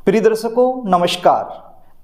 प्रिय दर्शकों नमस्कार।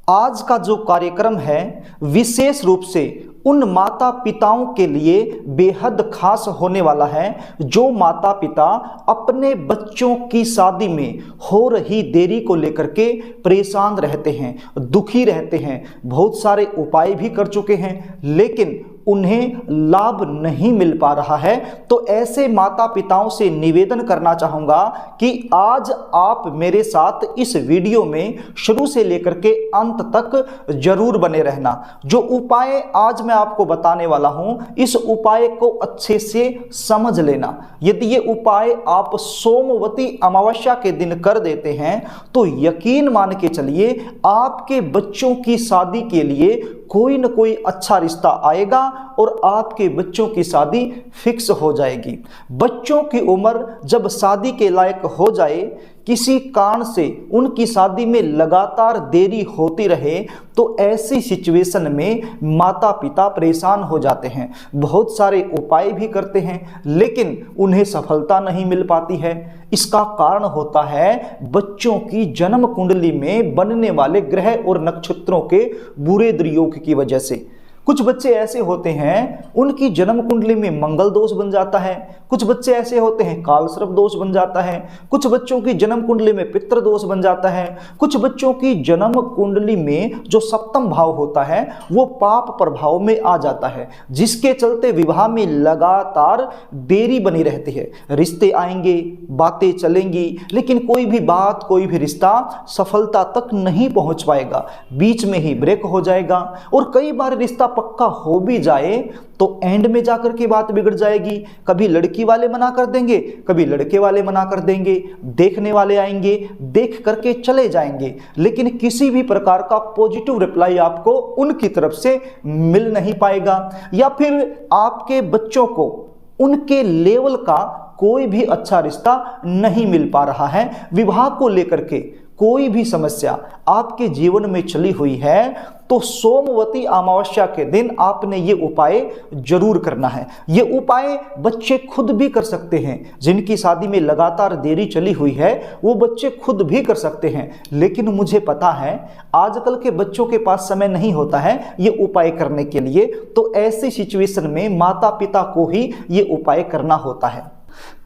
आज का जो कार्यक्रम है विशेष रूप से उन माता पिताओं के लिए बेहद खास होने वाला है जो माता पिता अपने बच्चों की शादी में हो रही देरी को लेकर के परेशान रहते हैं, दुखी रहते हैं, बहुत सारे उपाय भी कर चुके हैं लेकिन उन्हें लाभ नहीं मिल पा रहा है। तो ऐसे माता पिताओं से निवेदन करना चाहूँगा कि आज आप मेरे साथ इस वीडियो में शुरू से लेकर के अंत तक जरूर बने रहना। जो उपाय आज मैं आपको बताने वाला हूं, इस उपाय को अच्छे से समझ लेना। यदि ये उपाय आप सोमवती अमावस्या के दिन कर देते हैं तो यकीन मान के चलिए आपके बच्चों की शादी के लिए कोई न कोई अच्छा रिश्ता आएगा और आपके बच्चों की शादी फिक्स हो जाएगी। बच्चों की उम्र जब शादी के लायक हो जाए, किसी कारण से उनकी शादी में लगातार देरी होती रहे तो ऐसी सिचुएशन में माता पिता परेशान हो जाते हैं, बहुत सारे उपाय भी करते हैं लेकिन उन्हें सफलता नहीं मिल पाती है। इसका कारण होता है बच्चों की जन्म कुंडली में बनने वाले ग्रह और नक्षत्रों के बुरे दुर्योग की वजह से। कुछ बच्चे ऐसे होते हैं उनकी जन्म कुंडली में मंगल दोष बन जाता है, कुछ बच्चे ऐसे होते हैं कालसर्प दोष बन जाता है, कुछ बच्चों की जन्म कुंडली में पितृ दोष बन जाता है, कुछ बच्चों की जन्म कुंडली में जो सप्तम भाव होता है वो पाप प्रभाव में आ जाता है, जिसके चलते विवाह में लगातार देरी बनी रहती है। रिश्ते आएंगे, बातें चलेंगी लेकिन कोई भी बात, कोई भी रिश्ता सफलता तक नहीं पहुंच पाएगा, बीच में ही ब्रेक हो जाएगा। और कई बार रिश्ता पक्का हो भी जाए तो एंड में जाकर के बात बिगड़ जाएगी। कभी लड़की वाले मना कर देंगे, कभी लड़के वाले मना कर देंगे, देखने वाले आएंगे, देख करके चले जाएंगे लेकिन किसी भी प्रकार का पॉजिटिव रिप्लाई आपको उनकी तरफ से मिल नहीं पाएगा, या फिर आपके बच्चों को उनके लेवल का कोई भी अच्छा रिश्ता नहीं मिल पा रहा है। विवाह को लेकर के कोई भी समस्या आपके जीवन में चली हुई है तो सोमवती अमावस्या के दिन आपने ये उपाय जरूर करना है। ये उपाय बच्चे खुद भी कर सकते हैं, जिनकी शादी में लगातार देरी चली हुई है वो बच्चे खुद भी कर सकते हैं। लेकिन मुझे पता है आजकल के बच्चों के पास समय नहीं होता है ये उपाय करने के लिए, तो ऐसी सिचुएशन में माता पिता को ही ये उपाय करना होता है।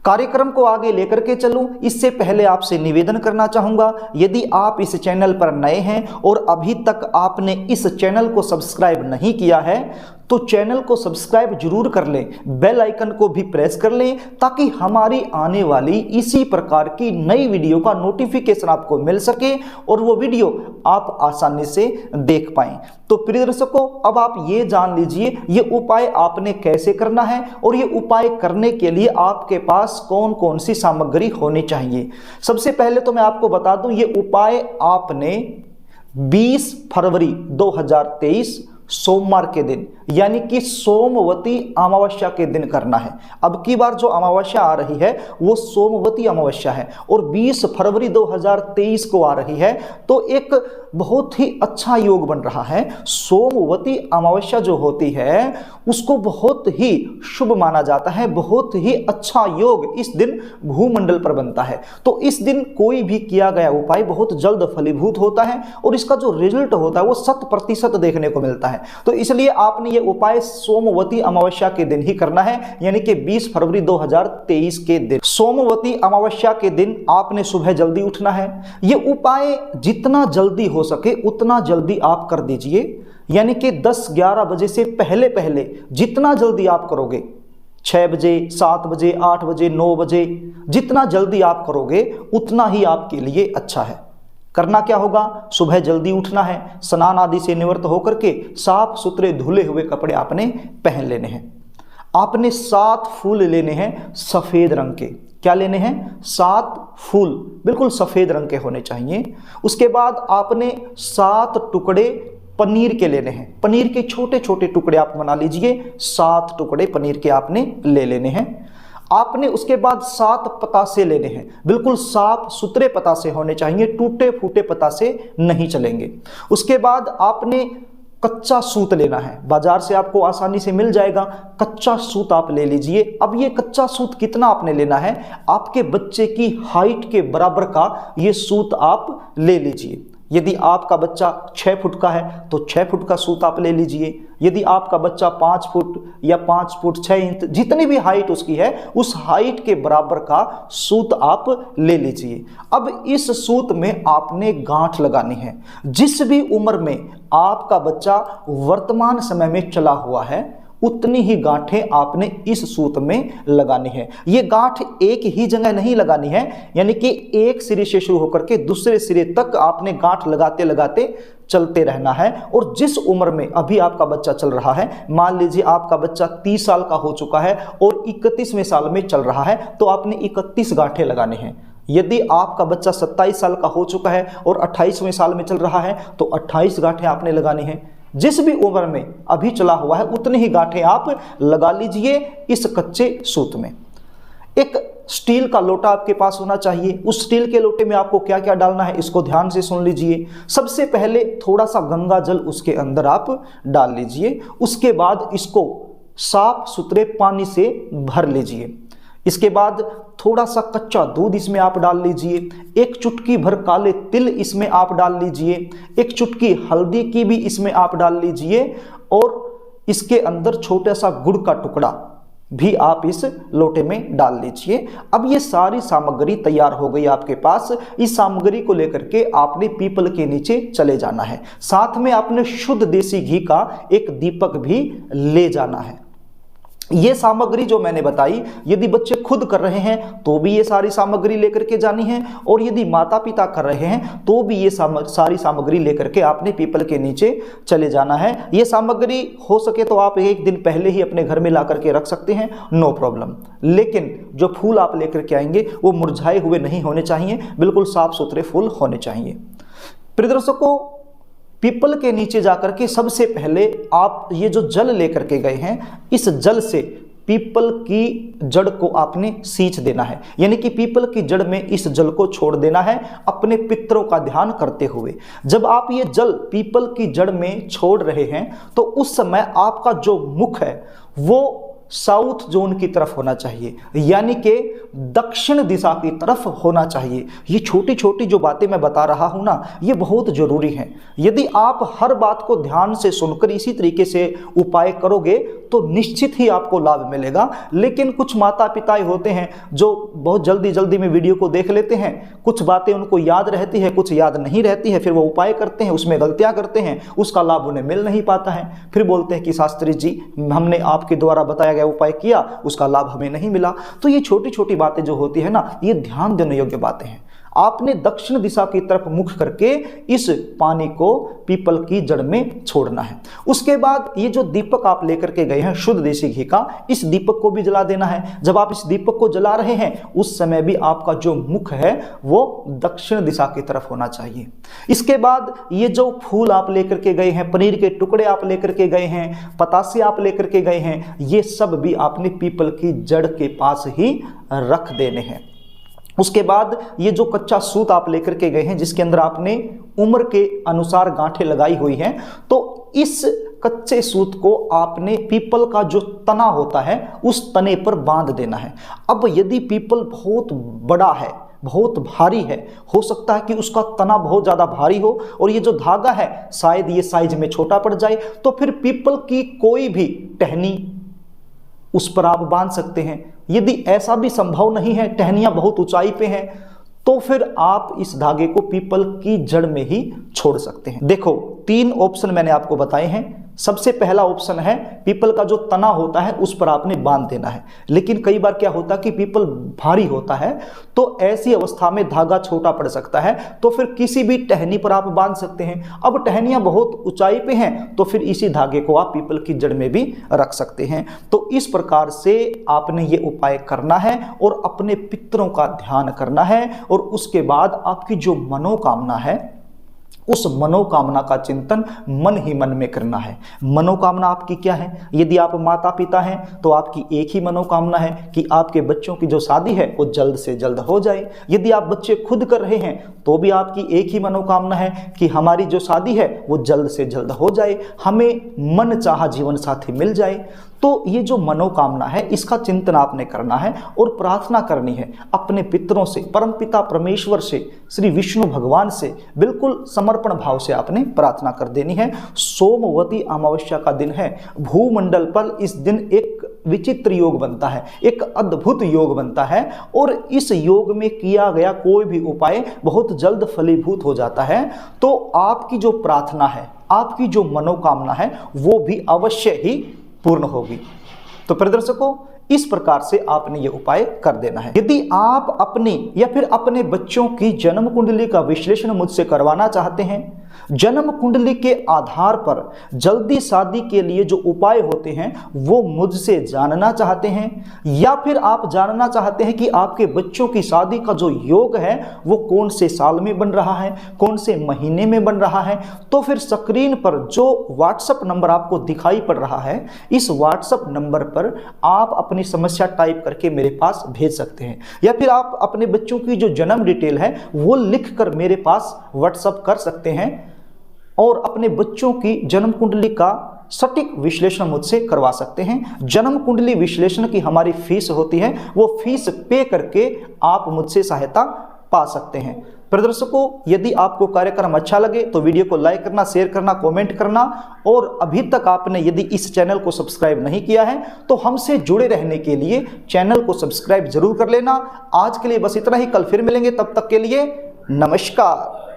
कार्यक्रम को आगे लेकर के चलूं इससे पहले आपसे निवेदन करना चाहूंगा, यदि आप इस चैनल पर नए हैं और अभी तक आपने इस चैनल को सब्सक्राइब नहीं किया है तो चैनल को सब्सक्राइब जरूर कर लें, बेल आइकन को भी प्रेस कर लें ताकि हमारी आने वाली इसी प्रकार की नई वीडियो का नोटिफिकेशन आपको मिल सके और वो वीडियो आप आसानी से देख पाएं। तो प्रिय दर्शकों अब आप ये जान लीजिए ये उपाय आपने कैसे करना है और ये उपाय करने के लिए आपके पास कौन कौन सी सामग्री होनी चाहिए। सबसे पहले तो मैं आपको बता दूं ये उपाय आपने 20 फरवरी 2023 सोमवार के दिन यानी कि सोमवती अमावस्या के दिन करना है। अब की बार जो अमावस्या आ रही है वो सोमवती अमावस्या है और 20 फरवरी 2023 को आ रही है, तो एक बहुत ही अच्छा योग बन रहा है। सोमवती अमावस्या जो होती है उसको बहुत ही शुभ माना जाता है, बहुत ही अच्छा योग इस दिन भूमंडल पर बनता है। तो इस दिन कोई भी किया गया उपाय बहुत जल्द फलीभूत होता है और इसका जो रिजल्ट होता है वो 100% देखने को मिलता है। तो इसलिए आपने ये उपाय सोमवती अमावस्या के दिन ही करना है, यानी कि 20 फरवरी 2023 के दिन। सोमवती अमावस्या के दिन आपने सुबह जल्दी उठना है। ये उपाय जितना जल्दी हो सके उतना जल्दी आप कर दीजिए, यानी कि 10-11 बजे से पहले पहले जितना जल्दी आप करोगे, 6 बजे, 7 बजे, 8 बजे, 9 बजे, जितना जल्दी आप करोगे उतना ही आपके लिए अच्छा है। करना क्या होगा, सुबह जल्दी उठना है, स्नान आदि से निवृत्त होकर के साफ सुथरे धुले हुए कपड़े आपने पहन लेने हैं। आपने 7 फूल लेने हैं सफेद रंग के। क्या लेने हैं? 7 फूल बिल्कुल सफेद रंग के होने चाहिए। उसके बाद आपने 7 टुकड़े पनीर के लेने हैं। पनीर के छोटे छोटे टुकड़े आप बना लीजिए, 7 टुकड़े पनीर के आपने ले लेने हैं। आपने उसके बाद 7 पतासे लेने हैं, बिल्कुल साफ सुथरे पतासे होने चाहिए, टूटे फूटे पतासे नहीं चलेंगे। उसके बाद आपने कच्चा सूत लेना है। बाजार से आपको आसानी से मिल जाएगा, कच्चा सूत आप ले लीजिए। अब ये कच्चा सूत कितना आपने लेना है, आपके बच्चे की हाइट के बराबर का ये सूत आप ले लीजिए। यदि आपका बच्चा 6 फुट का है तो 6 फुट का सूत आप ले लीजिए। यदि आपका बच्चा 5 फुट या 5 फुट 6 इंच, जितनी भी हाइट उसकी है, उस हाइट के बराबर का सूत आप ले लीजिए। अब इस सूत में आपने गांठ लगानी है। जिस भी उम्र में आपका बच्चा वर्तमान समय में चला हुआ है, उतनी ही गांठें आपने इस सूत में लगानी है। ये गांठ एक ही जगह नहीं लगानी है, यानी कि एक सिरे से शुरू होकर के दूसरे सिरे तक आपने गांठ लगाते लगाते चलते रहना है। और जिस उम्र में अभी आपका बच्चा चल रहा है, मान लीजिए आपका बच्चा 30 साल का हो चुका है और 31वें साल में चल रहा है, तो आपने 31 गांठें लगाने हैं। यदि आपका बच्चा 27 साल का हो चुका है और 28वें साल में चल रहा है, तो 28 गांठें आपने लगानी है। जिस भी उम्र में अभी चला हुआ है, उतनी ही गांठें आप लगा लीजिए इस कच्चे सूत में। एक स्टील का लोटा आपके पास होना चाहिए। उस स्टील के लोटे में आपको क्या क्या डालना है, इसको ध्यान से सुन लीजिए। सबसे पहले थोड़ा सा गंगा जल उसके अंदर आप डाल लीजिए। उसके बाद इसको साफ सुथरे पानी से भर लीजिए। इसके बाद थोड़ा सा कच्चा दूध इसमें आप डाल लीजिए। एक चुटकी भर काले तिल इसमें आप डाल लीजिए। एक चुटकी हल्दी की भी इसमें आप डाल लीजिए। और इसके अंदर छोटा सा गुड़ का टुकड़ा भी आप इस लोटे में डाल लीजिए। अब ये सारी सामग्री तैयार हो गई आपके पास। इस सामग्री को लेकर के आपने पीपल के नीचे चले जाना है। साथ में आपने शुद्ध देसी घी का एक दीपक भी ले जाना है। ये सामग्री जो मैंने बताई, यदि बच्चे खुद कर रहे हैं तो भी ये सारी सामग्री लेकर के जानी है, और यदि माता पिता कर रहे हैं तो भी ये सारी सामग्री लेकर के आपने पीपल के नीचे चले जाना है। ये सामग्री हो सके तो आप एक दिन पहले ही अपने घर में ला करके रख सकते हैं, नो प्रॉब्लम। लेकिन जो फूल आप लेकर के आएंगे वो मुरझाए हुए नहीं होने चाहिए, बिल्कुल साफ सुथरे फूल होने चाहिए। प्रिय दर्शकों, पीपल के नीचे जाकर के सबसे पहले आप ये जो जल लेकर के गए हैं, इस जल से पीपल की जड़ को आपने सींच देना है, यानी कि पीपल की जड़ में इस जल को छोड़ देना है अपने पितरों का ध्यान करते हुए। जब आप ये जल पीपल की जड़ में छोड़ रहे हैं तो उस समय आपका जो मुख है वो साउथ जोन की तरफ होना चाहिए, यानी कि दक्षिण दिशा की तरफ होना चाहिए। ये छोटी छोटी जो बातें मैं बता रहा हूं ना, ये बहुत जरूरी हैं। यदि आप हर बात को ध्यान से सुनकर इसी तरीके से उपाय करोगे तो निश्चित ही आपको लाभ मिलेगा। लेकिन कुछ माता पिता होते हैं जो बहुत जल्दी जल्दी में वीडियो को देख लेते हैं, कुछ बातें उनको याद रहती है, कुछ याद नहीं रहती है, फिर वो उपाय करते हैं, उसमें गलतियां करते हैं, उसका लाभ उन्हें मिल नहीं पाता है। फिर बोलते हैं कि शास्त्री जी, हमने आपके द्वारा बताया गया उपाय किया, उसका लाभ हमें नहीं मिला। तो ये छोटी छोटी बातें जो होती है ना, ये ध्यान देने योग्य बातें हैं। आपने दक्षिण दिशा की तरफ मुख करके इस पानी को पीपल की जड़ में छोड़ना है। उसके बाद ये जो दीपक आप लेकर के गए हैं शुद्ध देसी घी का, इस दीपक को भी जला देना है। जब आप इस दीपक को जला रहे हैं उस समय भी आपका जो मुख है वो दक्षिण दिशा की तरफ होना चाहिए। इसके बाद ये जो फूल आप लेकर के गए हैं, पनीर के टुकड़े आप लेकर के गए हैं, पतासे आप लेकर के गए हैं, ये सब भी आपने पीपल की जड़ के पास ही रख देने हैं। उसके बाद ये जो कच्चा सूत आप लेकर के गए हैं जिसके अंदर आपने उम्र के अनुसार गांठें लगाई हुई हैं, तो इस कच्चे सूत को आपने पीपल का जो तना होता है उस तने पर बांध देना है। अब यदि पीपल बहुत बड़ा है, बहुत भारी है, हो सकता है कि उसका तना बहुत ज़्यादा भारी हो और ये जो धागा है शायद ये साइज में छोटा पड़ जाए, तो फिर पीपल की कोई भी टहनी उस पर आप बांध सकते हैं। यदि ऐसा भी संभव नहीं है, टहनियाँ बहुत ऊंचाई पे हैं, तो फिर आप इस धागे को पीपल की जड़ में ही छोड़ सकते हैं। देखो 3 ऑप्शन मैंने आपको बताए हैं। सबसे पहला ऑप्शन है पीपल का जो तना होता है उस पर आपने बांध देना है। लेकिन कई बार क्या होता है कि पीपल भारी होता है, तो ऐसी अवस्था में धागा छोटा पड़ सकता है, तो फिर किसी भी टहनी पर आप बांध सकते हैं। अब टहनियाँ बहुत ऊंचाई पे हैं तो फिर इसी धागे को आप पीपल की जड़ में भी रख सकते हैं। तो इस प्रकार से आपने ये उपाय करना है और अपने पितरों का ध्यान करना है, और उसके बाद आपकी जो मनोकामना है उस मनोकामना का चिंतन मन ही मन में करना है। मनोकामना आपकी क्या है? यदि आप माता पिता हैं तो आपकी एक ही मनोकामना है कि आपके बच्चों की जो शादी है वो जल्द से जल्द हो जाए। यदि आप बच्चे खुद कर रहे हैं तो भी आपकी एक ही मनोकामना है कि हमारी जो शादी है वो जल्द से जल्द हो जाए, हमें मन चाहा जीवन साथी मिल जाए। तो ये जो मनोकामना है इसका चिंतन आपने करना है और प्रार्थना करनी है अपने पितरों से, परमपिता परमेश्वर से, श्री विष्णु भगवान से बिल्कुल समर्पण भाव से आपने प्रार्थना कर देनी है। सोमवती अमावस्या का दिन है, भूमंडल पर इस दिन एक विचित्र योग बनता है, एक अद्भुत योग बनता है और इस योग में किया गया कोई भी उपाय बहुत जल्द फलीभूत हो जाता है। तो आपकी जो प्रार्थना है, आपकी जो मनोकामना है वो भी अवश्य ही पूर्ण होगी। तो प्रिय दर्शकों, इस प्रकार से आपने ये उपाय कर देना है। यदि आप अपनी या फिर अपने बच्चों की जन्म कुंडली का विश्लेषण मुझसे करवाना चाहते हैं, जन्म कुंडली के आधार पर जल्दी शादी के लिए जो उपाय होते हैं वो मुझसे जानना चाहते हैं, या फिर आप जानना चाहते हैं कि आपके बच्चों की शादी का जो योग है वो कौन से साल में बन रहा है, कौन से महीने में बन रहा है, तो फिर स्क्रीन पर जो व्हाट्सएप नंबर आपको दिखाई पड़ रहा है इस व्हाट्सएप नंबर पर आप अपनी समस्या टाइप करके मेरे पास भेज सकते हैं, या फिर आप अपने बच्चों की जो जन्म डिटेल है वो लिख कर मेरे पास व्हाट्सएप कर सकते हैं और अपने बच्चों की जन्म कुंडली का सटीक विश्लेषण मुझसे करवा सकते हैं। जन्म कुंडली विश्लेषण की हमारी फीस होती है, वो फीस पे करके आप मुझसे सहायता पा सकते हैं। प्रिय दर्शकों, यदि आपको कार्यक्रम अच्छा लगे तो वीडियो को लाइक करना, शेयर करना, कमेंट करना, और अभी तक आपने यदि इस चैनल को सब्सक्राइब नहीं किया है तो हमसे जुड़े रहने के लिए चैनल को सब्सक्राइब जरूर कर लेना। आज के लिए बस इतना ही, कल फिर मिलेंगे, तब तक के लिए नमस्कार।